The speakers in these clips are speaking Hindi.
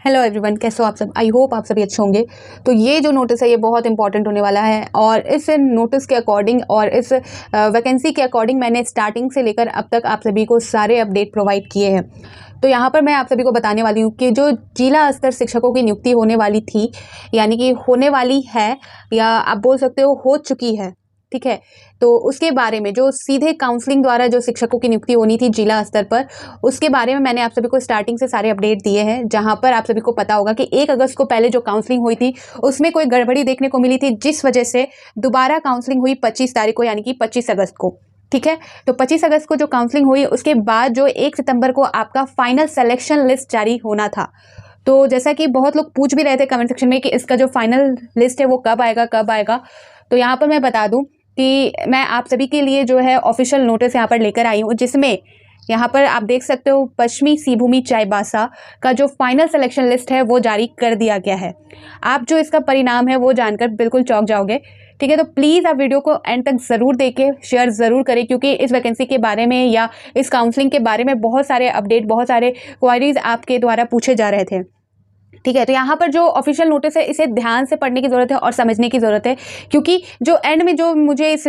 हेलो एवरीवन, कैसे हो आप सब। आई होप आप सभी अच्छे होंगे। तो ये जो नोटिस है ये बहुत इंपॉर्टेंट होने वाला है और इस नोटिस के अकॉर्डिंग और इस वैकेंसी के अकॉर्डिंग मैंने स्टार्टिंग से लेकर अब तक आप सभी को सारे अपडेट प्रोवाइड किए हैं। तो यहाँ पर मैं आप सभी को बताने वाली हूँ कि जो जिला स्तर शिक्षकों की नियुक्ति होने वाली थी, यानी कि होने वाली है या आप बोल सकते हो चुकी है, ठीक है। तो उसके बारे में जो सीधे काउंसलिंग द्वारा जो शिक्षकों की नियुक्ति होनी थी जिला स्तर पर, उसके बारे में मैंने आप सभी को स्टार्टिंग से सारे अपडेट दिए हैं, जहां पर आप सभी को पता होगा कि 1 अगस्त को पहले जो काउंसलिंग हुई थी उसमें कोई गड़बड़ी देखने को मिली थी, जिस वजह से दोबारा काउंसलिंग हुई 25 तारीख को, यानी कि 25 अगस्त को, ठीक है। तो 25 अगस्त को जो काउंसलिंग हुई उसके बाद जो 1 सितंबर को आपका फाइनल सिलेक्शन लिस्ट जारी होना था। तो जैसा कि बहुत लोग पूछ भी रहे थे कमेंट सेक्शन में कि इसका जो फाइनल लिस्ट है वो कब आएगा। तो यहाँ पर मैं बता दूं कि मैं आप सभी के लिए जो है ऑफिशियल नोटिस यहाँ पर लेकर आई हूँ, जिसमें यहाँ पर आप देख सकते हो पश्चिमी सिंहभूमि चाईबासा का जो फाइनल सिलेक्शन लिस्ट है वो जारी कर दिया गया है। आप जो इसका परिणाम है वो जानकर बिल्कुल चौंक जाओगे, ठीक है। तो प्लीज़ आप वीडियो को एंड तक ज़रूर देखें, शेयर ज़रूर करें, क्योंकि इस वैकेंसी के बारे में या इस काउंसलिंग के बारे में बहुत सारे अपडेट, बहुत सारे क्वारीज आपके द्वारा पूछे जा रहे थे, ठीक है। तो यहाँ पर जो ऑफिशियल नोटिस है इसे ध्यान से पढ़ने की ज़रूरत है और समझने की ज़रूरत है, क्योंकि जो एंड में जो मुझे इस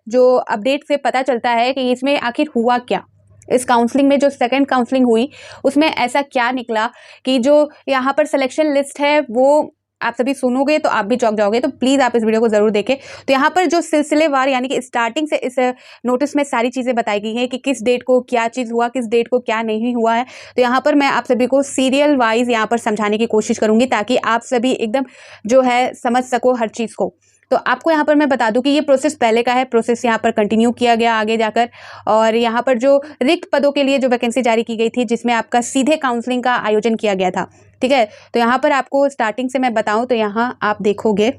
जो अपडेट से पता चलता है कि इसमें आखिर हुआ क्या। इस काउंसलिंग में जो सेकंड काउंसलिंग हुई उसमें ऐसा क्या निकला कि जो यहाँ पर सिलेक्शन लिस्ट है वो आप सभी सुनोगे तो आप भी चौंक जाओगे। तो प्लीज़ आप इस वीडियो को ज़रूर देखें। तो यहाँ पर जो सिलसिलेवार यानी कि स्टार्टिंग से इस नोटिस में सारी चीज़ें बताई गई हैं कि किस डेट को क्या चीज़ हुआ, किस डेट को क्या नहीं हुआ है। तो यहाँ पर मैं आप सभी को सीरियल वाइज यहाँ पर समझाने की कोशिश करूँगी, ताकि आप सभी एकदम जो है समझ सको हर चीज़ को। तो आपको यहाँ पर मैं बता दूं कि ये प्रोसेस पहले का है, प्रोसेस यहाँ पर कंटिन्यू किया गया आगे जाकर, और यहाँ पर जो रिक्त पदों के लिए जो वैकेंसी जारी की गई थी जिसमें आपका सीधे काउंसलिंग का आयोजन किया गया था, ठीक है। तो यहाँ पर आपको स्टार्टिंग से मैं बताऊं तो यहाँ आप देखोगे,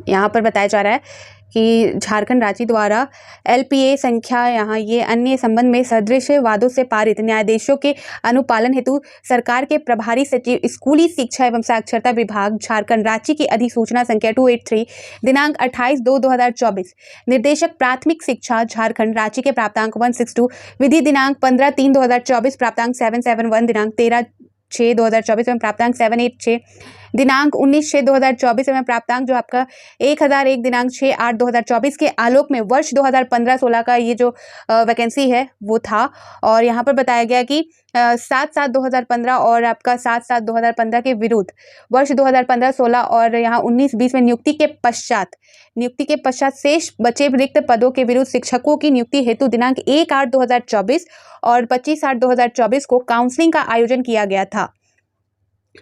यहाँ पर बताया जा रहा है कि झारखंड राज्य द्वारा LPA संख्या यहाँ ये अन्य संबंध में सदृश वादों से पारित न्यायाधीशों के अनुपालन हेतु सरकार के प्रभारी सचिव स्कूली शिक्षा एवं साक्षरता विभाग झारखंड राज्य की अधिसूचना संख्या 283 दिनांक 28/2/2024, निर्देशक प्राथमिक शिक्षा झारखंड राज्य के प्राप्तांक 162 विधि दिनांक 15/3/2024, प्राप्तांक 771 दिनांक 13/6/2024 एवं प्राप्तांक 786 दिनांक 19/6/2024 एवं प्राप्तांक जो आपका 1001 दिनांक 6/8/2024 के आलोक में वर्ष 2015-16 का ये जो वैकेंसी है वो था। और यहाँ पर बताया गया कि 7/7/2015 और आपका 7/7/2015 के विरुद्ध वर्ष 2015-16 और यहाँ 19-20 में नियुक्ति के पश्चात शेष बचे रिक्त पदों के विरुद्ध शिक्षकों की नियुक्ति हेतु दिनांक 1/8/2024 और 25/8/2024 को काउंसलिंग का आयोजन किया गया था,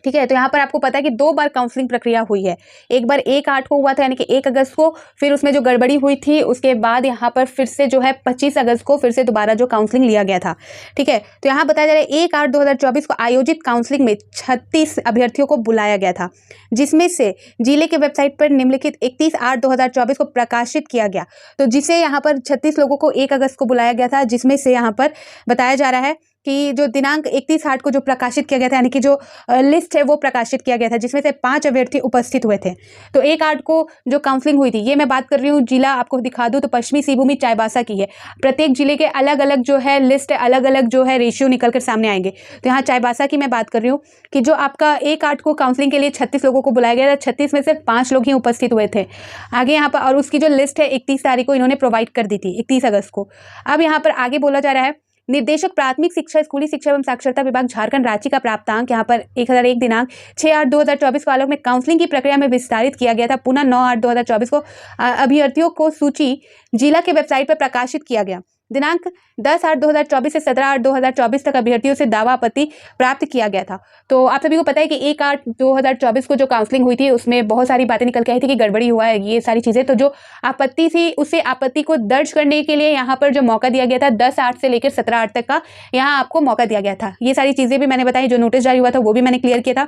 ठीक है। तो यहाँ पर आपको पता है कि 2 बार काउंसलिंग प्रक्रिया हुई है। एक बार 1/8 को हुआ था, यानी कि 1 अगस्त को, फिर उसमें जो गड़बड़ी हुई थी उसके बाद यहाँ पर फिर से जो है 25 अगस्त को फिर से दोबारा जो काउंसलिंग लिया गया था, ठीक है। तो यहाँ बताया जा रहा है 1/8/2024 को आयोजित काउंसलिंग में 36 अभ्यर्थियों को बुलाया गया था, जिसमें से जिले के वेबसाइट पर निम्नलिखित 31/8/2024 को प्रकाशित किया गया। तो जिसे यहाँ पर 36 लोगों को 1 अगस्त को बुलाया गया था, जिसमें से यहाँ पर बताया जा रहा है कि जो दिनांक 31/8 को जो प्रकाशित किया गया था, यानी कि जो लिस्ट है वो प्रकाशित किया गया था, जिसमें से 5 अभ्यर्थी उपस्थित हुए थे। तो 1/8 को जो काउंसलिंग हुई थी, ये मैं बात कर रही हूँ जिला आपको दिखा दूँ तो पश्चिमी सिंहभूमि चाईबासा की है। प्रत्येक जिले के अलग अलग जो है लिस्ट, अलग अलग जो है रेशियो निकल कर सामने आएंगे। तो यहाँ चाईबासा की मैं बात कर रही हूँ कि जो आपका 1/8 को काउंसलिंग के लिए 36 लोगों को बुलाया गया था, 36 में सिर्फ 5 लोग ही उपस्थित हुए थे आगे यहाँ पर। और उसकी जो लिस्ट है 31 तारीख को इन्होंने प्रोवाइड कर दी थी, 31 अगस्त को। अब यहाँ पर आगे बोला जा रहा है निर्देशक प्राथमिक शिक्षा स्कूली शिक्षा एवं साक्षरता विभाग झारखंड राज्य का प्राप्तांक यहाँ पर 1001 दिनांक 6/8/2024 को आलोक में काउंसलिंग की प्रक्रिया में विस्तारित किया गया था। पुनः 9/8/2024 को अभ्यर्थियों को सूची जिला के वेबसाइट पर प्रकाशित किया गया। दिनांक 10/8/2024 से 17/8/2024 तक अभ्यर्थियों से दावा आपत्ति प्राप्त किया गया था। तो आप सभी को पता है कि 1/8/2024 को जो काउंसलिंग हुई थी उसमें बहुत सारी बातें निकल के आई थी कि गड़बड़ी हुआ है, ये सारी चीज़ें। तो जो आपत्ति थी उसे आपत्ति को दर्ज करने के लिए यहाँ पर जो मौका दिया गया था 10/8 से लेकर 17/8 तक का यहाँ आपको मौका दिया गया था। ये सारी चीज़ें भी मैंने बताई, जो नोटिस जारी हुआ था वो भी मैंने क्लियर किया था।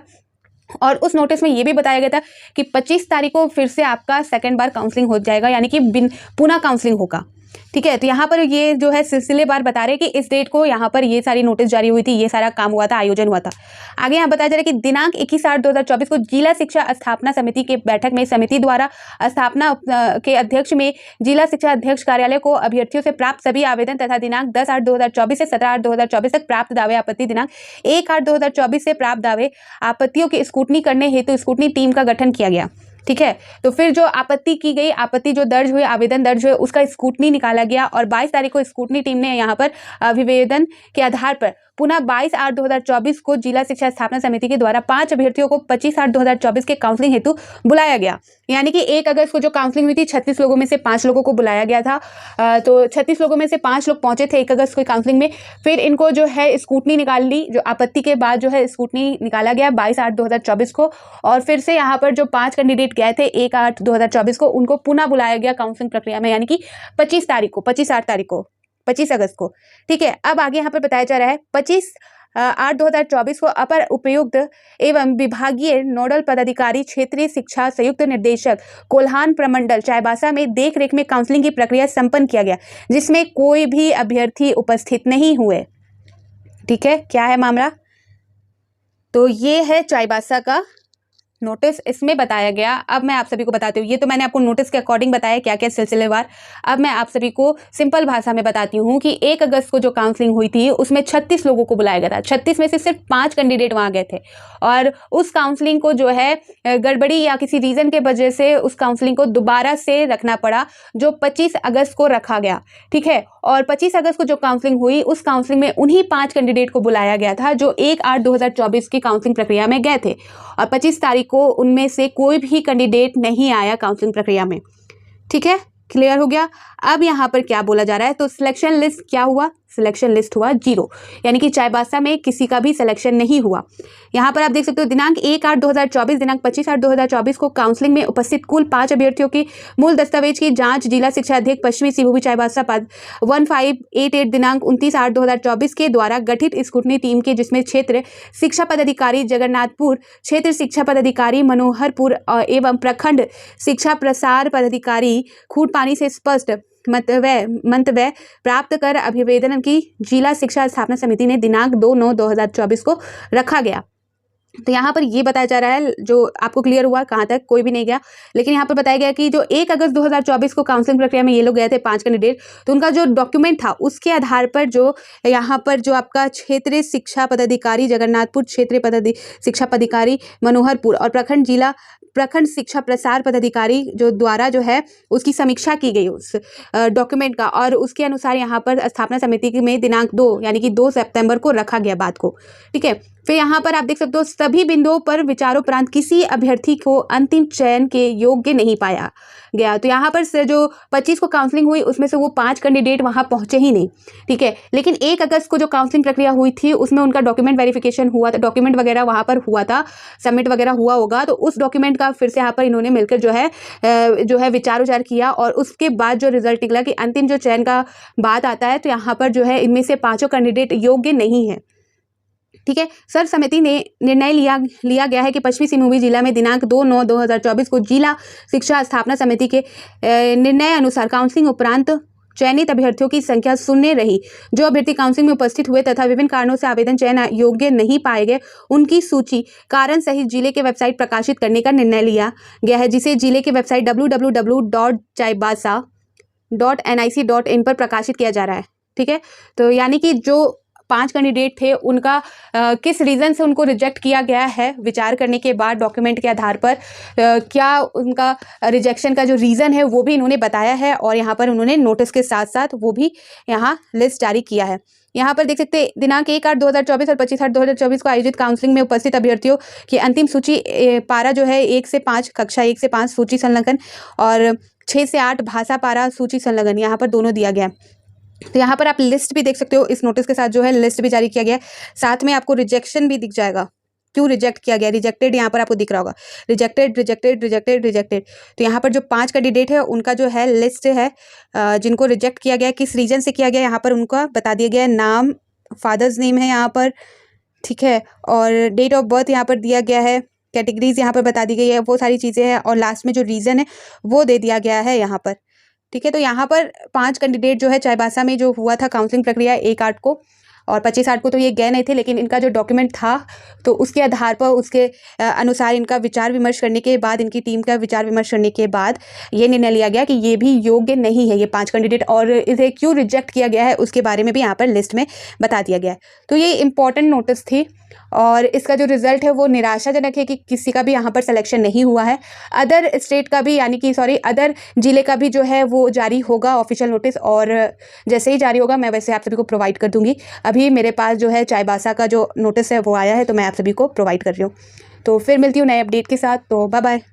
और उस नोटिस में ये भी बताया गया था कि 25 तारीख को फिर से आपका सेकेंड बार काउंसलिंग हो जाएगा, यानी कि पुनः काउंसलिंग होगा, ठीक है। तो यहाँ पर ये जो है सिलसिलेवार बता रहे हैं कि इस डेट को यहाँ पर ये सारी नोटिस जारी हुई थी, ये सारा काम हुआ था, आयोजन हुआ था। आगे यहाँ बताया जा रहा है कि दिनांक 21/8/2024 को जिला शिक्षा स्थापना समिति के बैठक में समिति द्वारा स्थापना के अध्यक्ष में जिला शिक्षा अध्यक्ष कार्यालय को अभ्यर्थियों से प्राप्त सभी आवेदन तथा दिनांक 10/8/2024 से 17/8/2024 तक प्राप्त दावे आपत्ति दिनांक 1/8/2024 से प्राप्त दावे आपत्तियों की स्क्रूटनी करने हेतु स्क्रूटनी टीम का गठन किया गया। ठीक है। तो फिर जो आपत्ति की गई, आपत्ति जो दर्ज हुई, आवेदन दर्ज हुए, उसका स्क्रूटनी निकाला गया और 22 तारीख को स्क्रूटनी टीम ने यहाँ पर अभिवेदन के आधार पर पुनः 22/8/2024 को जिला शिक्षा स्थापना समिति के द्वारा 5 अभ्यर्थियों को 25/8/2024 के काउंसलिंग हेतु बुलाया गया। यानी कि 1 अगस्त को जो काउंसलिंग हुई थी 36 लोगों में से 5 लोगों को बुलाया गया था। तो 36 लोगों में से 5 लोग पहुंचे थे 1 अगस्त को काउंसलिंग में। फिर इनको जो है स्क्रूटनी निकाल ली, जो आपत्ति के बाद जो है स्क्रूटनी निकाला गया 22/8/2024 को, और फिर से यहाँ पर जो 5 कैंडिडेट गए थे 1/8/2024 को, उनको पुनः बुलाया गया काउंसलिंग प्रक्रिया में, यानी कि 25 अगस्त को। ठीक है। अब आगे यहाँ पर बताया जा रहा है 25/8/2024 को अपर उपयुक्त एवं विभागीय नोडल पदाधिकारी क्षेत्रीय शिक्षा संयुक्त निर्देशक कोल्हान प्रमंडल चाईबासा में देख रेख में काउंसलिंग की प्रक्रिया संपन्न किया गया, जिसमें कोई भी अभ्यर्थी उपस्थित नहीं हुए। ठीक है। क्या है मामला? तो ये है चाईबासा का नोटिस, इसमें बताया गया। अब मैं आप सभी को बताती हूँ, ये तो मैंने आपको नोटिस के अकॉर्डिंग बताया क्या क्या सिलसिलेवार। अब मैं आप सभी को सिंपल भाषा में बताती हूँ कि 1 अगस्त को जो काउंसलिंग हुई थी उसमें 36 लोगों को बुलाया गया था। 36 में से सिर्फ 5 कैंडिडेट वहाँ गए थे और उस काउंसलिंग को जो है गड़बड़ी या किसी रीज़न के वजह से उस काउंसलिंग को दोबारा से रखना पड़ा, जो 25 अगस्त को रखा गया। ठीक है। और 25 अगस्त को जो काउंसलिंग हुई उस काउंसलिंग में उन्हीं 5 कैंडिडेट को बुलाया गया था जो 1/8/2024 की काउंसलिंग प्रक्रिया में गए थे, और 25 तारीख को उनमें से कोई भी कैंडिडेट नहीं आया काउंसलिंग प्रक्रिया में। ठीक है। क्लियर हो गया? अब यहाँ पर क्या बोला जा रहा है, तो सिलेक्शन लिस्ट क्या हुआ? सिलेक्शन लिस्ट हुआ 0, यानी कि चाईबासा में किसी का भी सिलेक्शन नहीं हुआ। यहाँ पर आप देख सकते हो दिनांक 1/8/2024 दिनांक 25/8/2024 को काउंसलिंग में उपस्थित कुल 5 अभ्यर्थियों की मूल दस्तावेज की जांच जिला शिक्षा अध्यक्ष पश्चिमी सिंहभूम चाईबासा पद 1588 दिनांक 29/8/2024 के द्वारा गठित स्क्रूटनी टीम के, जिसमें क्षेत्र शिक्षा पदाधिकारी जगन्नाथपुर, क्षेत्र शिक्षा पदाधिकारी मनोहरपुर एवं प्रखंड शिक्षा प्रसार पदाधिकारी खूंटपानी से स्पष्ट मंतव्य प्राप्त कर अभिवेदन की जिला शिक्षा स्थापना समिति ने दिनांक 2/9/2024 को रखा गया। तो यहाँ पर ये बताया जा रहा है, जो आपको क्लियर हुआ कहाँ तक, कोई भी नहीं गया। लेकिन यहाँ पर बताया गया कि जो 1 अगस्त 2024 को काउंसलिंग प्रक्रिया में ये लोग गए थे 5 कैंडिडेट, तो उनका जो डॉक्यूमेंट था उसके आधार पर जो यहाँ पर जो आपका क्षेत्रीय शिक्षा पदाधिकारी जगन्नाथपुर, क्षेत्रीय शिक्षा पदाधिकारी मनोहरपुर और प्रखंड शिक्षा प्रसार पदाधिकारी जो द्वारा जो है उसकी समीक्षा की गई उस डॉक्यूमेंट का, और उसके अनुसार यहाँ पर स्थापना समिति में दिनांक 2 यानी कि 2 सितंबर को रखा गया बात को। ठीक है। फिर यहाँ पर आप देख सकते हो सभी बिंदुओं पर विचारोपरांत किसी अभ्यर्थी को अंतिम चयन के योग्य नहीं पाया गया। तो यहाँ पर से जो 25 को काउंसलिंग हुई उसमें से वो 5 कैंडिडेट वहाँ पहुँचे ही नहीं। ठीक है। लेकिन 1 अगस्त को जो काउंसलिंग प्रक्रिया हुई थी उसमें उनका डॉक्यूमेंट वेरिफिकेशन हुआ था, डॉक्यूमेंट वगैरह वहाँ पर हुआ था, सबमिट वगैरह हुआ होगा, तो उस डॉक्यूमेंट का फिर से यहाँ पर इन्होंने मिलकर जो है विचार किया, और उसके बाद जो रिजल्ट निकला कि अंतिम जो चयन का बात आता है, तो यहाँ पर जो है इनमें से 5 कैंडिडेट योग्य नहीं है। ठीक है। सर्व समिति ने निर्णय लिया गया है कि पश्चिमी सिंहभूम जिला में दिनांक 2/9/2024 को जिला शिक्षा स्थापना समिति के निर्णय अनुसार काउंसलिंग उपरांत चयनित अभ्यर्थियों की संख्या शून्य रही। जो अभ्यर्थी काउंसलिंग में उपस्थित हुए तथा विभिन्न कारणों से आवेदन चयन योग्य नहीं पाए गए, उनकी सूची कारण सहित जिले के वेबसाइट प्रकाशित करने का निर्णय लिया गया है, जिसे जिले के वेबसाइट www.chaibasa.nic.in पर प्रकाशित किया जा रहा है। ठीक है। तो यानी कि जो 5 कैंडिडेट थे उनका किस रीज़न से उनको रिजेक्ट किया गया है, विचार करने के बाद डॉक्यूमेंट के आधार पर क्या उनका रिजेक्शन का जो रीज़न है वो भी इन्होंने बताया है, और यहाँ पर उन्होंने नोटिस के साथ साथ वो भी यहाँ लिस्ट जारी किया है। यहाँ पर देख सकते हैं दिनांक 1/8/2024 और 25/8/2024 को आयोजित काउंसलिंग में उपस्थित अभ्यर्थियों की अंतिम सूची पारा जो है 1 से 5 कक्षा 1 से 5 सूची संलग्न और 6 से 8 भाषा पारा सूची संलग्न यहाँ पर दोनों दिया गया। तो यहाँ पर आप लिस्ट भी देख सकते हो, इस नोटिस के साथ जो है लिस्ट भी जारी किया गया है, साथ में आपको रिजेक्शन भी दिख जाएगा, क्यों रिजेक्ट किया गया, रिजेक्टेड यहाँ पर आपको दिख रहा होगा, रिजेक्टेड। तो यहाँ पर जो 5 कैंडिडेट है उनका जो है लिस्ट है, जिनको रिजेक्ट किया गया, किस रीजन से किया गया यहाँ पर उनका बता दिया गया है, नाम, फादर्स नेम है यहाँ पर। ठीक है। और डेट ऑफ बर्थ यहाँ पर दिया गया है, कैटेगरीज यहाँ पर बता दी गई है, वो सारी चीज़ें हैं, और लास्ट में जो रीज़न है वो दे दिया गया है यहाँ पर। ठीक है। तो यहाँ पर 5 कैंडिडेट जो है चाईबासा में जो हुआ था काउंसलिंग प्रक्रिया 1/8 को और 25/8 को तो ये गए नहीं थे, लेकिन इनका जो डॉक्यूमेंट था तो उसके आधार पर उसके अनुसार इनका विचार विमर्श करने के बाद, इनकी टीम का विचार विमर्श करने के बाद ये निर्णय लिया गया कि ये भी योग्य नहीं है, ये 5 कैंडिडेट, और इसे क्यों रिजेक्ट किया गया है उसके बारे में भी यहाँ पर लिस्ट में बता दिया गया है। तो ये इंपॉर्टेंट नोटिस थी और इसका जो रिजल्ट है वो निराशाजनक है कि किसी का भी यहाँ पर सिलेक्शन नहीं हुआ है। अदर स्टेट का भी, यानी कि अदर जिले का भी जो है वो जारी होगा ऑफिशियल नोटिस, और जैसे ही जारी होगा मैं वैसे आप सभी को प्रोवाइड कर दूंगी। अभी मेरे पास जो है चाईबासा का जो नोटिस है वो आया है, तो मैं आप सभी को प्रोवाइड कर रही हूँ। तो फिर मिलती हूँ नए अपडेट के साथ। तो बाय बाय।